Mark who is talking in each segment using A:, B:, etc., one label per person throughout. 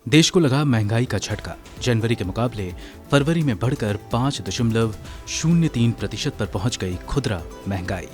A: देश को लगा महंगाई का झटका। जनवरी के मुकाबले फरवरी में बढ़कर 5.03% पर पहुंच गई खुदरा महंगाई।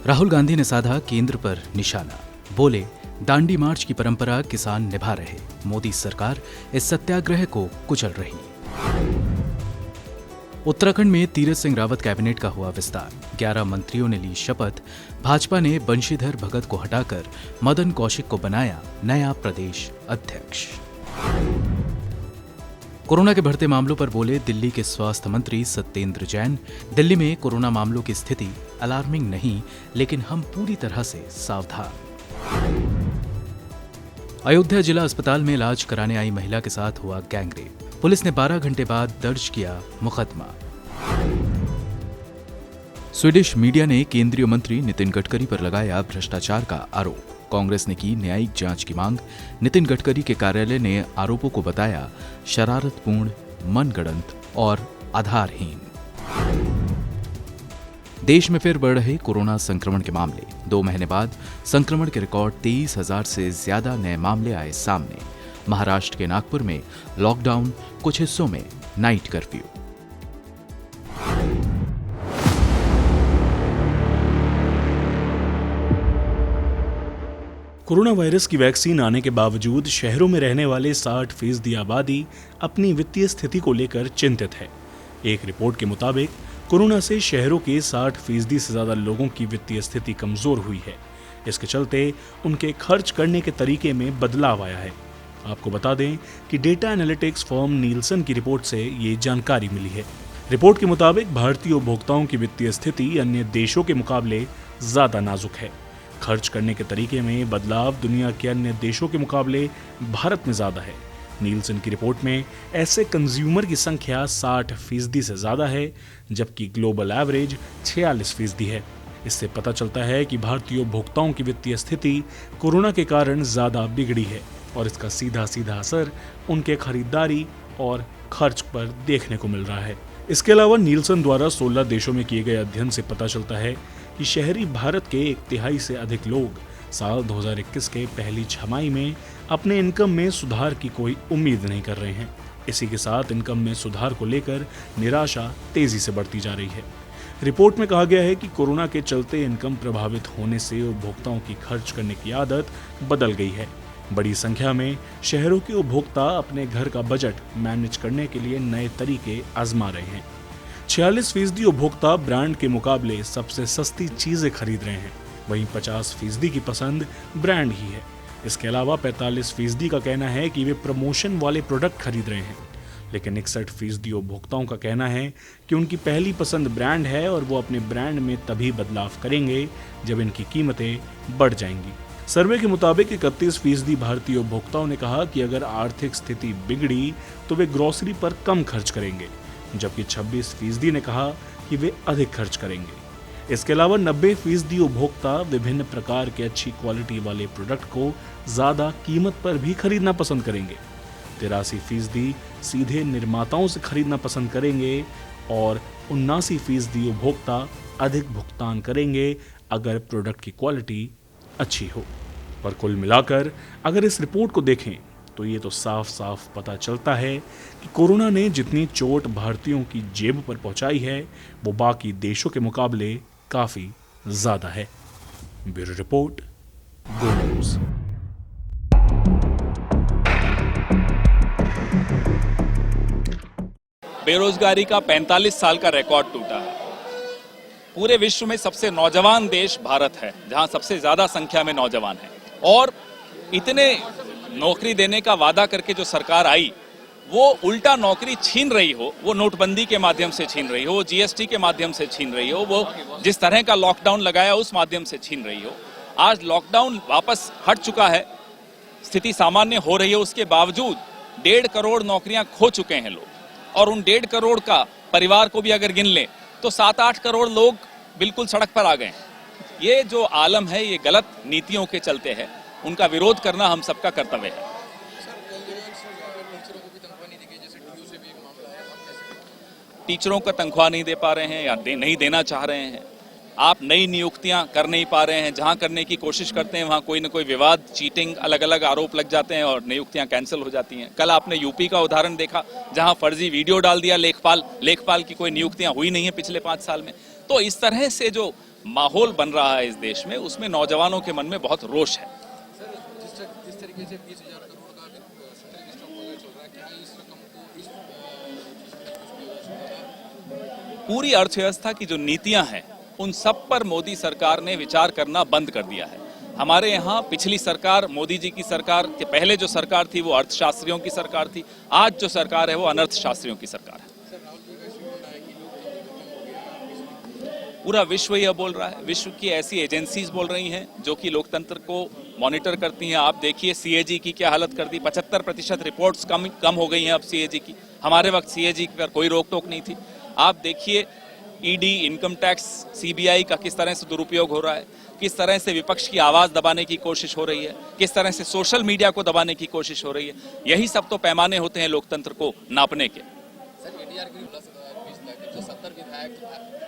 A: राहुल गांधी ने साधा केंद्र पर निशाना, बोले दांडी मार्च की परंपरा किसान निभा रहे, मोदी सरकार इस सत्याग्रह को कुचल रही। उत्तराखंड में तीरथ सिंह रावत कैबिनेट का हुआ विस्तार, 11 मंत्रियों ने ली शपथ। भाजपा ने बंशीधर भगत को हटाकर मदन कौशिक को बनाया नया प्रदेश अध्यक्ष। कोरोना के बढ़ते मामलों पर बोले दिल्ली के स्वास्थ्य मंत्री सत्येंद्र जैन, दिल्ली में कोरोना मामलों की स्थिति अलार्मिंग नहीं, लेकिन हम पूरी तरह से सावधान। अयोध्या जिला अस्पताल में इलाज कराने आई महिला के साथ हुआ गैंगरेप, पुलिस ने 12 घंटे बाद दर्ज किया मुकदमा। स्वीडिश मीडिया ने केंद्रीय मंत्री नितिन गडकरी पर लगाया भ्रष्टाचार का आरोप, कांग्रेस ने की न्यायिक जांच की मांग। नितिन गडकरी के कार्यालय ने आरोपों को बताया शरारतपूर्ण, मनगढ़ंत और आधारहीन। देश में फिर बढ़ रहे कोरोना संक्रमण के मामले, 2 महीने बाद संक्रमण के रिकॉर्ड 23,000 से ज्यादा नए मामले आए सामने। महाराष्ट्र के नागपुर में लॉकडाउन, कुछ हिस्सों में नाइट कर्फ्यू।
B: कोरोना वायरस की वैक्सीन आने के बावजूद शहरों में रहने वाले 60% आबादी अपनी वित्तीय स्थिति को लेकर चिंतित है। एक रिपोर्ट के मुताबिक कोरोना से शहरों के 60% से ज्यादा लोगों की वित्तीय स्थिति कमजोर हुई है। इसके चलते उनके खर्च करने के तरीके में बदलाव आया है। आपको बता दें कि डेटा एनालिटिक्स फर्म नीलसन की रिपोर्ट से ये जानकारी मिली है। रिपोर्ट के मुताबिक भारतीय उपभोक्ताओं की वित्तीय स्थिति अन्य देशों के मुकाबले ज्यादा नाजुक है। खर्च करने के तरीके में बदलाव दुनिया के अन्य देशों के मुकाबले भारत में ज्यादा है। नीलसन की रिपोर्ट में ऐसे कंज्यूमर की संख्या 60% से ज्यादा है, जबकि ग्लोबल एवरेज 46% है। इससे पता चलता है कि भारतीय उपभोक्ताओं की वित्तीय स्थिति कोरोना के कारण ज्यादा बिगड़ी है और इसका सीधा असर उनके खरीदारी और खर्च पर देखने को मिल रहा है। इसके अलावा नीलसन द्वारा 16 देशों में किए गए अध्ययन से पता चलता है कि शहरी भारत के 1/3 से अधिक लोग साल 2021 के पहली छमाही में अपने इनकम में सुधार की कोई उम्मीद नहीं कर रहे हैं। इसी के साथ इनकम में सुधार को लेकर निराशा तेजी से बढ़ती जा रही है। रिपोर्ट में कहा गया है कि कोरोना के चलते इनकम प्रभावित होने से उपभोक्ताओं की खर्च करने की आदत बदल गई है। बड़ी संख्या में शहरों के उपभोक्ता अपने घर का बजट मैनेज करने के लिए नए तरीके आजमा रहे हैं। 46% उपभोक्ता ब्रांड के मुकाबले सबसे सस्ती चीजें खरीद रहे हैं, वहीं 50% की पसंद ब्रांड ही है। इसके अलावा 45% का कहना है कि वे प्रमोशन वाले प्रोडक्ट खरीद रहे हैं, लेकिन 61% उपभोक्ताओं का कहना है कि उनकी पहली पसंद ब्रांड है और वो अपने ब्रांड में तभी बदलाव करेंगे जब इनकी कीमतें बढ़ जाएंगी। सर्वे के मुताबिक 31% भारतीय उपभोक्ताओं ने कहा कि अगर आर्थिक स्थिति बिगड़ी तो वे ग्रोसरी पर कम खर्च करेंगे, जबकि 26% ने कहा कि वे अधिक खर्च करेंगे। इसके अलावा 90% उपभोक्ता विभिन्न प्रकार के अच्छी क्वालिटी वाले प्रोडक्ट को ज्यादा कीमत पर भी खरीदना पसंद करेंगे। 83% सीधे निर्माताओं से खरीदना पसंद करेंगे और 79% उपभोक्ता अधिक भुगतान करेंगे अगर प्रोडक्ट की क्वालिटी अच्छी हो। पर कुल मिलाकर अगर इस रिपोर्ट को देखें तो ये तो साफ पता चलता है कि कोरोना ने जितनी चोट भारतीयों की जेब पर पहुंचाई है वो बाकी देशों के मुकाबले काफी ज्यादा है। ब्यूरो रिपोर्ट, गो न्यूज़।
C: बेरोजगारी का 45 साल का रिकॉर्ड टूटा है। पूरे विश्व में सबसे नौजवान देश भारत है, जहां सबसे ज्यादा संख्या में नौजवान हैं। और इतने नौकरी देने का वादा करके जो सरकार आई, वो उल्टा नौकरी छीन रही हो, वो नोटबंदी के माध्यम से छीन रही हो, वो जीएसटी के माध्यम से छीन रही हो, वो जिस तरह का लॉकडाउन लगाया उस माध्यम से छीन रही हो। आज लॉकडाउन वापस हट चुका है, स्थिति सामान्य हो रही है, उसके बावजूद 1.5 करोड़ नौकरियां खो चुके हैं लोग। और उन 1.5 करोड़ का परिवार को भी अगर गिन लें तो 7-8 करोड़ लोग बिल्कुल सड़क पर आ गए। ये जो आलम है, ये गलत नीतियों के चलते है, उनका विरोध करना हम सबका कर्तव्य है। टीचरों का तनख्वाह नहीं दे पा रहे हैं या नहीं देना चाह रहे हैं। आप नई नियुक्तियां कर नहीं पा रहे हैं, जहां करने की कोशिश करते हैं वहां कोई न कोई विवाद, चीटिंग, अलग अलग आरोप लग जाते हैं और नियुक्तियां कैंसिल हो जाती हैं। कल आपने यूपी का उदाहरण देखा जहां फर्जी वीडियो डाल दिया लेखपाल की कोई नियुक्तियां हुई नहीं है पिछले 5 साल में। तो इस तरह से जो माहौल बन रहा है इस देश में, उसमें नौजवानों के मन में बहुत रोष है।
D: जिस तरीके से 20,000 करोड़ का सैलरी स्टॉक वगैरह चल रहा है, क्या इस रकम को
C: पूरी अर्थव्यवस्था की जो नीतियां हैं उन सब पर मोदी सरकार ने विचार करना बंद कर दिया है। हमारे यहाँ पिछली सरकार, मोदी जी की सरकार के पहले जो सरकार थी वो अर्थशास्त्रियों की सरकार थी, आज जो सरकार है वो अनर्थशास्त्रियों की सरकार है। पूरा विश्व यह बोल रहा है, विश्व की ऐसी एजेंसीज बोल रही हैं जो कि लोकतंत्र को मॉनिटर करती हैं। आप देखिए सीएजी की क्या हालत कर दी, 75% रिपोर्ट्स कम हो गई हैं अब सीएजी की। हमारे वक्त सीएजी पर कोई रोक टोक नहीं थी। आप देखिए ईडी, इनकम टैक्स, सीबीआई का किस तरह से दुरुपयोग हो रहा है, किस तरह से विपक्ष की आवाज दबाने की कोशिश हो रही है, किस तरह से सोशल मीडिया को दबाने की कोशिश हो रही है। यही सब तो पैमाने होते हैं लोकतंत्र को नापने के।
D: सर एडीआर की 20 लाख जो 70 विधायक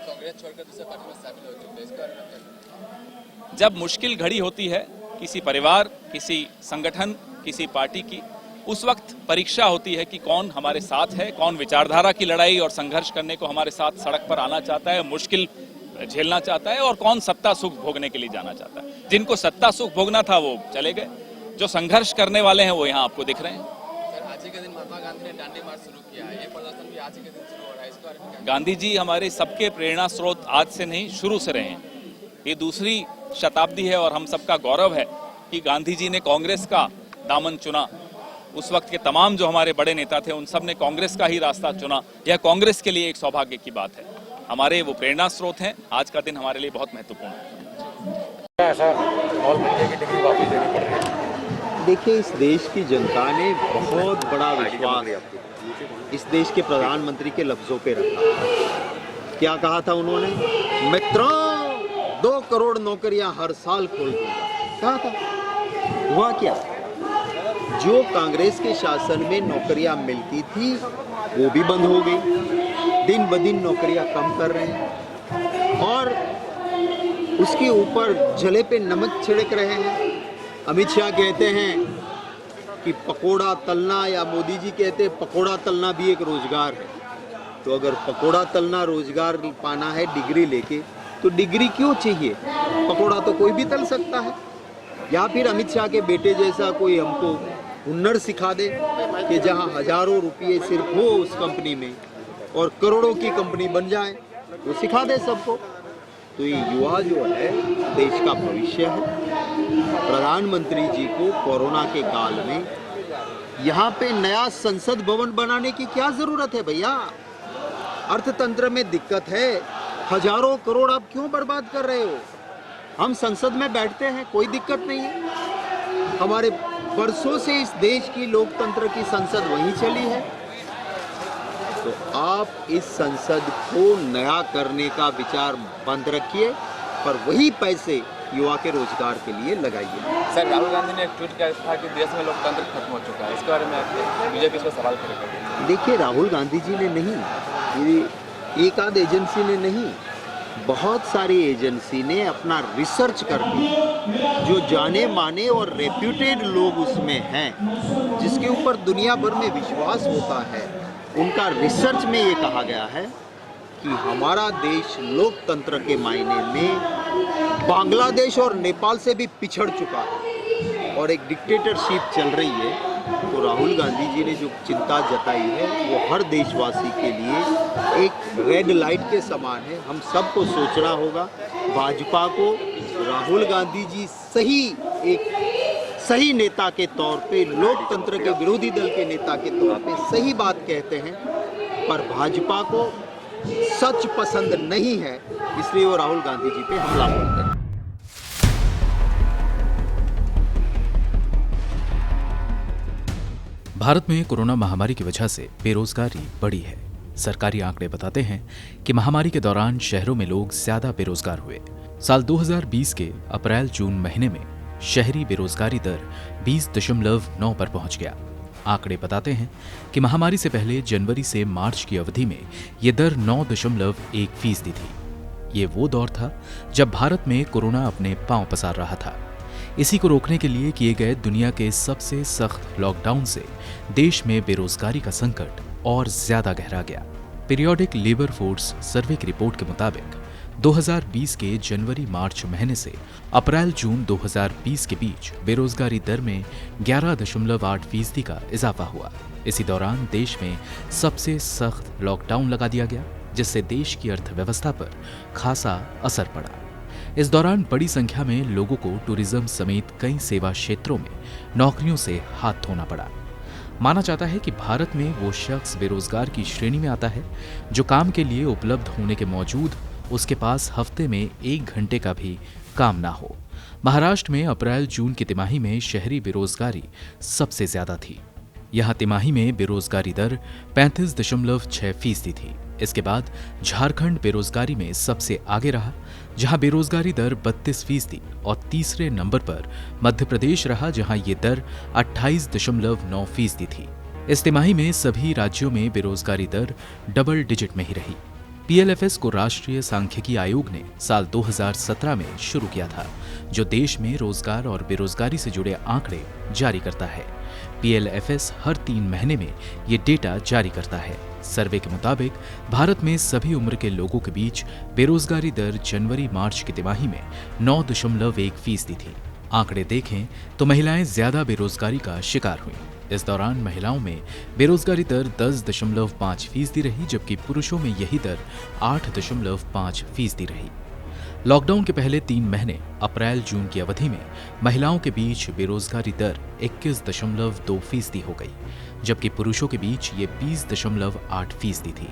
D: कांग्रेस छोड़कर दूसरे पार्टी में शामिल हो चुके हैं, इसके बारे में क्या?
C: जब मुश्किल घड़ी होती है किसी परिवार, किसी संगठन, किसी पार्टी की, उस वक्त परीक्षा होती है कि कौन हमारे साथ है, कौन विचारधारा की लड़ाई और संघर्ष करने को हमारे साथ सड़क पर आना चाहता है, मुश्किल झेलना चाहता है, और कौन सत्ता सुख भोगने के लिए जाना चाहता है। जिनको सत्ता सुख भोगना था वो चले गए, जो संघर्ष करने वाले हैं वो यहाँ आपको दिख रहे हैं।
D: सर आज ही के दिन महात्मा गांधी ने दांडी मार्च शुरू किया है, ये प्रदर्शन भी आज ही के दिन शुरू हो रहा है, इसके बारे में क्या?
C: गांधी जी हमारे सबके प्रेरणा स्रोत आज से नहीं, शुरू से रहे हैं। ये दूसरी शताब्दी है और हम सबका गौरव है कि गांधी जी ने कांग्रेस का दामन चुना। उस वक्त के तमाम जो हमारे बड़े नेता थे उन सब ने कांग्रेस का ही रास्ता चुना। यह कांग्रेस के लिए एक सौभाग्य की बात है। हमारे वो प्रेरणा स्रोत हैं। आज का दिन हमारे लिए बहुत महत्वपूर्ण है।
D: ऐसा ऑल इंडिया की डिग्री वापस देनी पड़ रही है।
E: देखिए, इस देश की जनता ने बहुत बड़ा विश्वास इस देश के प्रधानमंत्री के लफ्जों पे रखा। क्या कहा था उन्होंने? मित्रों, 2 करोड़ नौकरियां हर साल खोल दूंगा, कहा था। हुआ क्या? जो कांग्रेस के शासन में नौकरियां मिलती थी वो भी बंद हो गई। दिन ब दिन नौकरियां कम कर रहे हैं और उसके ऊपर जले पे नमक छिड़क रहे हैं। अमित शाह कहते हैं कि पकोड़ा तलना, या मोदी जी कहते हैं पकोड़ा तलना भी एक रोजगार है। तो अगर पकोड़ा तलना रोजगार पाना है डिग्री लेके, तो डिग्री क्यों चाहिए? पकोड़ा तो कोई भी तल सकता है। या फिर अमित शाह के बेटे जैसा कोई हमको हुनर सिखा दे कि जहां हजारों रुपये सिर्फ हो उस कंपनी में और करोड़ों की कंपनी बन जाए, वो सिखा दे सबको। तो ये युवा जो है देश का भविष्य है। प्रधानमंत्री जी को कोरोना के काल में यहाँ पे नया संसद भवन बनाने की क्या जरूरत है भैया? अर्थतंत्र में दिक्कत है, हजारों करोड़ आप क्यों बर्बाद कर रहे हो? हम संसद में बैठते हैं, कोई दिक्कत नहीं है। हमारे वर्षों से इस देश की लोकतंत्र की संसद वहीं चली है। तो आप इस संसद को नया करने का विचार बंद रखिए, पर वही पैसे युवा के रोजगार के लिए लगाइए।
D: सर राहुल गांधी ने एक ट्वीट किया था कि देश में लोकतंत्र खत्म हो चुका है, इसके बारे में बीजेपी इस पर सवाल खड़े कर रही है।
E: देखिए, राहुल गांधी जी ने नहीं, ये एक आध एजेंसी ने नहीं, बहुत सारी एजेंसी ने अपना रिसर्च करके जो जाने माने और रेप्यूटेड लोग उसमें हैं, जिसके ऊपर दुनिया भर में विश्वास होता है, उनका रिसर्च में ये कहा गया है कि हमारा देश लोकतंत्र के मायने में बांग्लादेश और नेपाल से भी पिछड़ चुका है और एक डिक्टेटरशिप चल रही है। तो राहुल गांधी जी ने जो चिंता जताई है वो हर देशवासी के लिए एक रेड लाइट के समान है। हम सबको सोचना होगा। भाजपा को राहुल गांधी जी सही नेता के तौर पे, लोकतंत्र के विरोधी दल के नेता के तौर पे सही बात कहते हैं, पर भाजपा को सच पसंद नहीं है, इसलिए वो राहुल गांधी जी पे हमला करते हैं।
A: भारत में कोरोना महामारी की वजह से बेरोजगारी बढ़ी है। सरकारी आंकड़े बताते हैं कि महामारी के दौरान शहरों में लोग ज्यादा बेरोजगार हुए। साल 2020 के अप्रैल-जून महीने में शहरी बेरोजगारी दर 20.9 पर पहुंच गया। आंकड़े बताते हैं कि महामारी से पहले जनवरी से मार्च की अवधि में यह दर 9.1% थी। ये वो दौर था जब भारत में कोरोना अपने पांव पसार रहा था। इसी को रोकने के लिए किए गए दुनिया के सबसे सख्त लॉकडाउन से देश में बेरोजगारी का संकट और ज्यादा गहरा गया। पीरियोडिक लेबर फोर्स सर्वे की रिपोर्ट के मुताबिक 2020 के जनवरी-मार्च महीने से अप्रैल-जून 2020 के बीच बेरोजगारी दर में 11.8% का इजाफा हुआ। इसी दौरान देश में सबसे सख्त लॉकडाउन लगा दिया गया, जिससे देश की अर्थव्यवस्था पर खासा असर पड़ा। इस दौरान बड़ी संख्या में लोगों को टूरिज्म समेत कई सेवा क्षेत्रों में नौकरियों से हाथ धोना पड़ा। माना जाता है कि भारत में वो शख्स बेरोजगार की श्रेणी में आता है जो काम के लिए उपलब्ध होने के बावजूद उसके पास हफ्ते में 1 घंटे का भी काम ना हो। महाराष्ट्र में अप्रैल-जून की तिमाही में शहरी बेरोजगारी सबसे ज्यादा थी। यहाँ तिमाही में बेरोजगारी दर 35.6% थी। इसके बाद झारखंड बेरोजगारी में सबसे आगे रहा, जहां बेरोजगारी दर 32% और तीसरे नंबर पर मध्य प्रदेश रहा, जहां ये दर 28.9% थी। इस तिमाही में सभी राज्यों में बेरोजगारी दर डबल डिजिट में ही रही। पीएलएफएस को राष्ट्रीय सांख्यिकी आयोग ने साल 2017 में शुरू किया था, जो देश में रोजगार और बेरोजगारी से जुड़े आंकड़े जारी करता है। पीएलएफएस हर 3 महीने में ये डेटा जारी करता है। सर्वे के मुताबिक भारत में सभी उम्र के लोगों के बीच बेरोजगारी दर जनवरी-मार्च की तिमाही में 9.1% थी। आंकड़े देखें तो महिलाएं ज्यादा बेरोजगारी का शिकार हुईं। इस दौरान महिलाओं में बेरोजगारी दर 10.5% रही, जबकि पुरुषों में यही दर 8.5% रही। लॉकडाउन के पहले 3 महीने अप्रैल-जून की अवधि में महिलाओं के बीच बेरोजगारी दर 21.2% हो गई, जबकि पुरुषों के बीच ये 20.8% थी।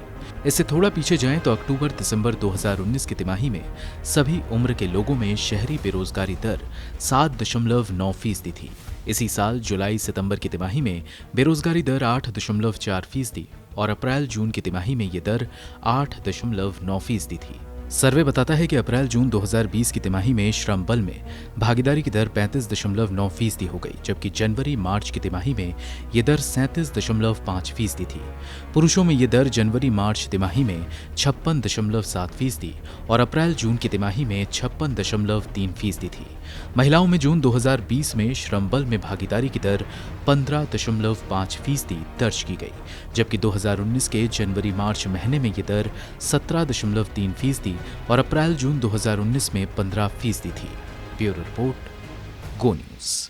A: इससे थोड़ा पीछे जाएं तो अक्टूबर-दिसंबर 2019 की तिमाही में सभी उम्र के लोगों में शहरी बेरोजगारी दर 7.9% थी। इसी साल जुलाई-सितंबर की तिमाही में बेरोजगारी दर 8.4% और अप्रैल-जून की तिमाही में ये दर 8.9% थी। सर्वे बताता है कि अप्रैल-जून 2020 की तिमाही में श्रम बल में भागीदारी की दर 35.9% हो गई, जबकि जनवरी-मार्च की तिमाही में ये दर 37.5% थी। पुरुषों में ये दर जनवरी-मार्च तिमाही में 56.7% और अप्रैल-जून की तिमाही में 56.3% थी। महिलाओं में जून 2020 में श्रम बल में भागीदारी की दर 15.5% दर्ज की गई, जबकि 2019 के जनवरी-मार्च महीने में ये दर 17.3% और अप्रैल-जून 2019 में 15% थी। ब्यूरो रिपोर्ट, गो न्यूज।